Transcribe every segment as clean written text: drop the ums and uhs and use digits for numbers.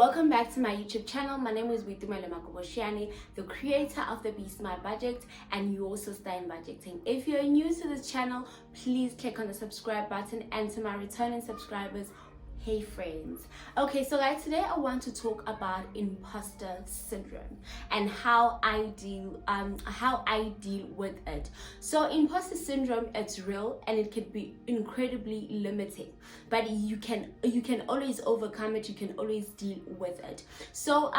Welcome back to my YouTube channel. My name is Makoboshani, the creator of the Be Smart Budget, and you also start in budgeting. If you're new to this channel, please click on the subscribe button, and to my returning subscribers, hey friends. Okay, so guys, today I want to talk about imposter syndrome and how I deal with it. So imposter syndrome, it's real and it can be incredibly limiting, but you can always overcome it. You can always deal with it. So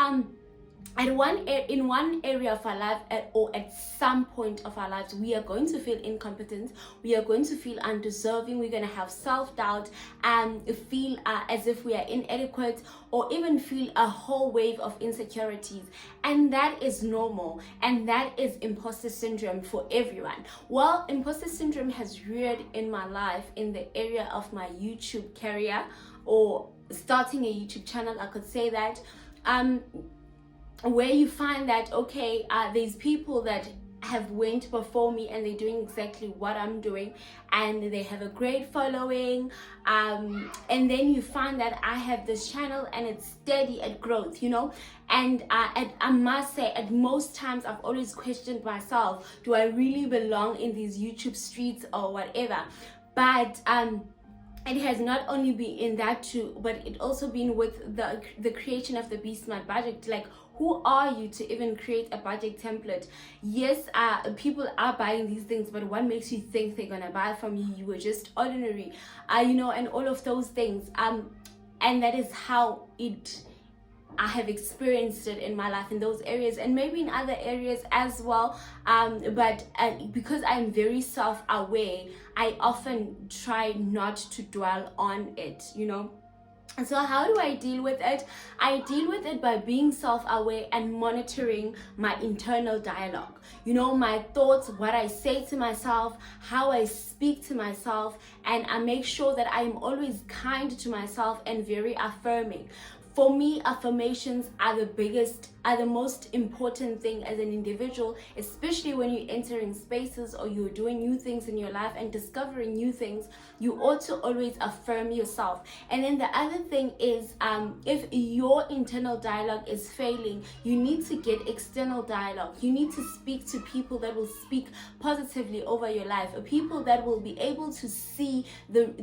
in one area of our life, or at some point of our lives, we are going to feel incompetent, we are going to feel undeserving, we're going to have self-doubt and feel as if we are inadequate, or even feel a whole wave of insecurities, and that is normal, and that is imposter syndrome for everyone. Well, imposter syndrome has reared in my life in the area of my YouTube career, or starting a YouTube channel, I could say that, where you find that, okay, there's people that have went before me and they're doing exactly what I'm doing, and they have a great following, and then you find that I have this channel and it's steady at growth, and I must say, at most times I've always questioned myself, do I really belong in these YouTube streets or whatever? But it has not only been in that too, but it also been with the creation of the Be Smart Budget. Like, who are you to even create a budget template? Yes, people are buying these things, but what makes you think they're gonna buy from you? You were just ordinary, and all of those things. And that is how I have experienced it in my life in those areas, and maybe in other areas as well. But because I'm very self-aware, I often try not to dwell on it, So how do I deal with it? I deal with it by being self-aware and monitoring my internal dialogue. My thoughts, what I say to myself, how I speak to myself, and I make sure that I am always kind to myself and very affirming. For me, affirmations are the most important thing as an individual, especially when you're entering spaces or you're doing new things in your life and discovering new things. You ought to always affirm yourself. And then the other thing is, if your internal dialogue is failing, you need to get external dialogue. You need to speak to people that will speak positively over your life, people that will be able to see the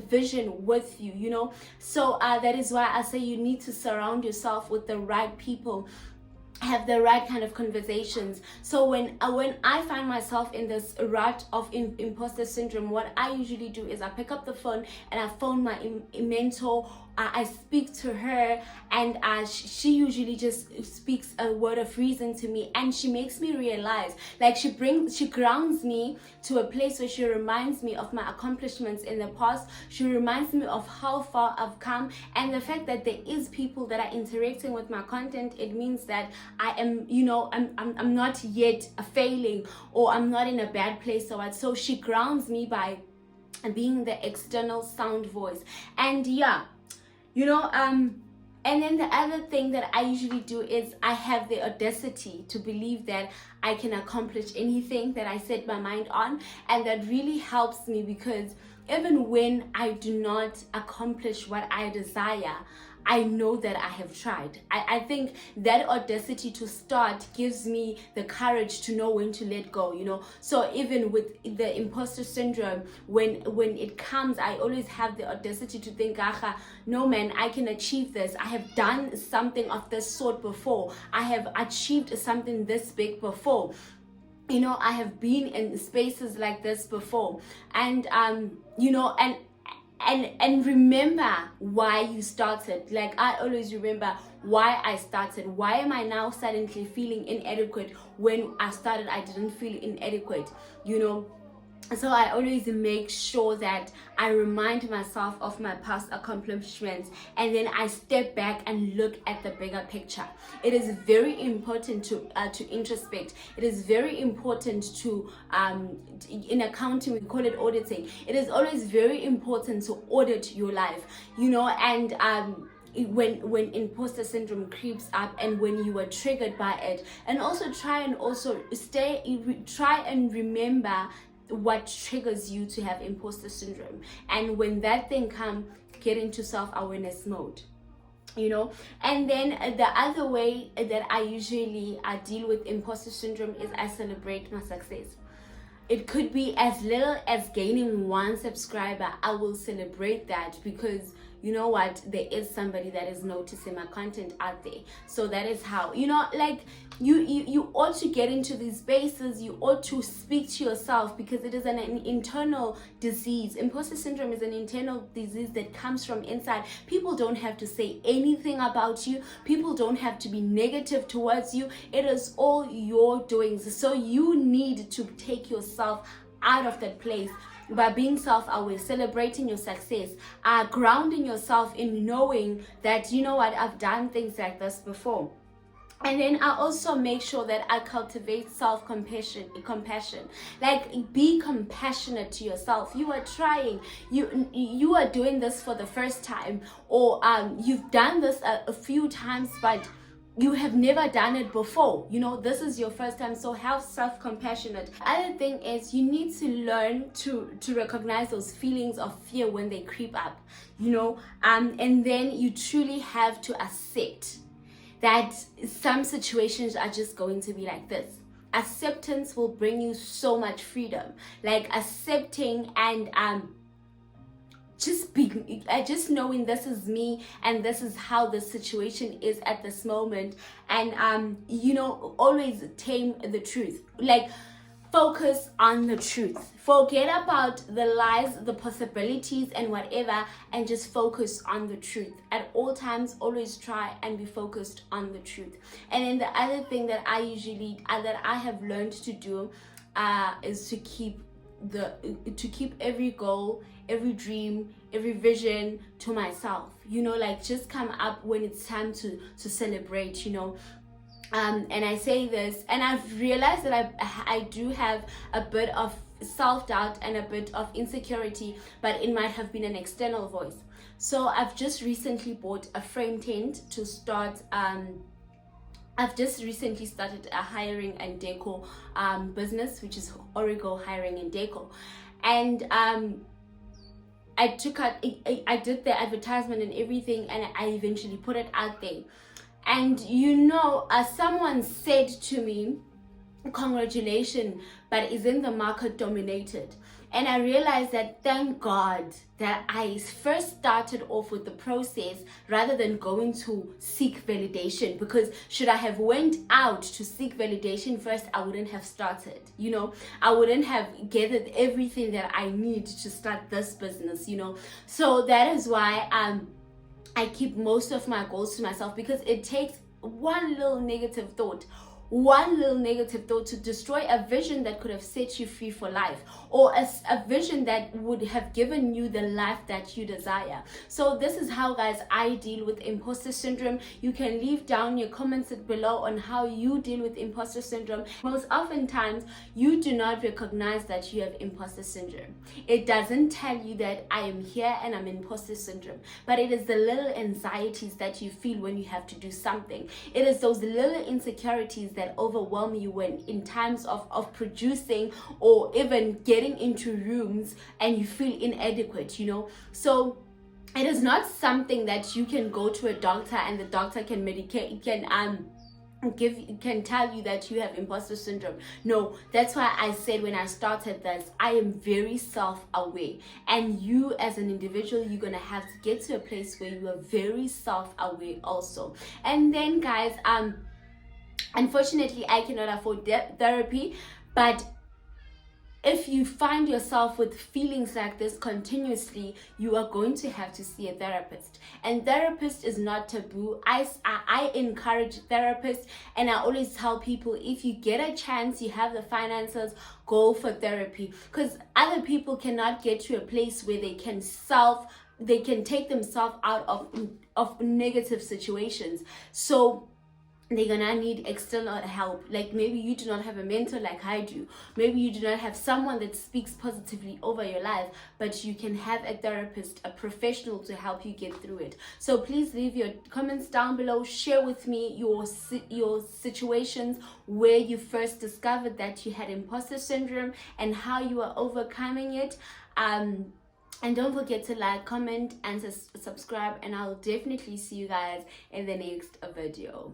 vision with you, So that is why I say you need to surround yourself with the right people, have the right kind of conversations. So when I find myself in this rut of imposter syndrome, what I usually do is I pick up the phone and I phone my mentor. I speak to her, and she usually just speaks a word of reason to me, and she makes me realize, like, she grounds me to a place where she reminds me of my accomplishments in the past. She reminds me of how far I've come, and the fact that there is people that are interacting with my content. It means that I am, I'm not yet failing, or I'm not in a bad place. So she grounds me by being the external sound voice. And and then the other thing that I usually do is I have the audacity to believe that I can accomplish anything that I set my mind on, and that really helps me, because even when I do not accomplish what I desire, I know that I have tried. I think that audacity to start gives me the courage to know when to let go, So even with the imposter syndrome, when it comes, I always have the audacity to think, no man, I can achieve this. I have done something of this sort before. I have achieved something this big before. I have been in spaces like this before. And, and remember why you started. Like, I always remember why I started. Why am I now suddenly feeling inadequate when I started I didn't feel inadequate, So I always make sure that I remind myself of my past accomplishments, and then I step back and look at the bigger picture. It is very important to introspect. It is very important to, in accounting, we call it auditing. It is always very important to audit your life, and when imposter syndrome creeps up, and when you are triggered by it, and also try and remember what triggers you to have imposter syndrome. And when that thing comes, get into self-awareness mode. you know. And then the other way that I usually deal with imposter syndrome is I celebrate my success. It could be as little as gaining 1 subscriber. I will celebrate that, because you know what, there is somebody that is noticing my content out there. So that is how, you know, like you ought to get into these spaces. You ought to speak to yourself, because it is an internal disease. Imposter syndrome is an internal disease that comes from inside. People don't have to say anything about you. People don't have to be negative towards you. It is all your doings. So you need to take yourself out of that place by being self-aware, celebrating your success, grounding yourself in knowing that, you know what, I've done things like this before. And then I also make sure that I cultivate compassion. Like, be compassionate to yourself. You are trying, you are doing this for the first time, or you've done this a few times, but you have never done it before. You know, this is your first time, so have self-compassionate. Other thing is, you need to learn to recognize those feelings of fear when they creep up, you know, and then you truly have to accept that some situations are just going to be like this. Acceptance will bring you so much freedom. Like, accepting and just knowing this is me and this is how the situation is at this moment. And you know, always tame the truth. Like, focus on the truth. Forget about the lies, the possibilities and whatever, and just focus on the truth. At all times, always try and be focused on the truth. And then the other thing that I have learned to do is to keep every goal, every dream, every vision to myself. You know, like, just come up when it's time to celebrate, you know. And I say this, and I've realized that I do have a bit of self-doubt and a bit of insecurity, but it might have been an external voice. So I've just recently bought a frame tent to start. I've just recently started a hiring and deco business, which is Origo Hiring and Deco. And I did the advertisement and everything, and I eventually put it out there. And you know, someone said to me, congratulations, but isn't the market dominated? And I realized that, thank God that I first started off with the process rather than going to seek validation, because should I have went out to seek validation first, I wouldn't have started, you know. I wouldn't have gathered everything that I need to start this business, you know. So that is why I keep most of my goals to myself, because it takes one little negative thought to destroy a vision that could have set you free for life, or a vision that would have given you the life that you desire. So this is how, guys, I deal with imposter syndrome. You can leave down your comments below on how you deal with imposter syndrome. Most oftentimes, you do not recognize that you have imposter syndrome. It doesn't tell you that I am here and I'm imposter syndrome, but it is the little anxieties that you feel when you have to do something. It is those little insecurities that overwhelm you when in times of producing, or even getting into rooms and you feel inadequate, you know. So it is not something that you can go to a doctor and the doctor can can tell you that you have imposter syndrome. No, that's why I said when I started this, I am very self-aware, and you as an individual, you're gonna have to get to a place where you are very self-aware also. And then, guys, unfortunately, I cannot afford therapy, but if you find yourself with feelings like this continuously, you are going to have to see a therapist. And therapist is not taboo. I encourage therapists, and I always tell people, if you get a chance, you have the finances, go for therapy, because other people cannot get to a place where they can take themselves out of negative situations. So they're gonna need external help. Like, maybe you do not have a mentor like I do. Maybe you do not have someone that speaks positively over your life, but you can have a therapist, a professional, to help you get through it. So please leave your comments down below. Share with me your situations where you first discovered that you had imposter syndrome and how you are overcoming it. And don't forget to like, comment, and subscribe, and I'll definitely see you guys in the next video.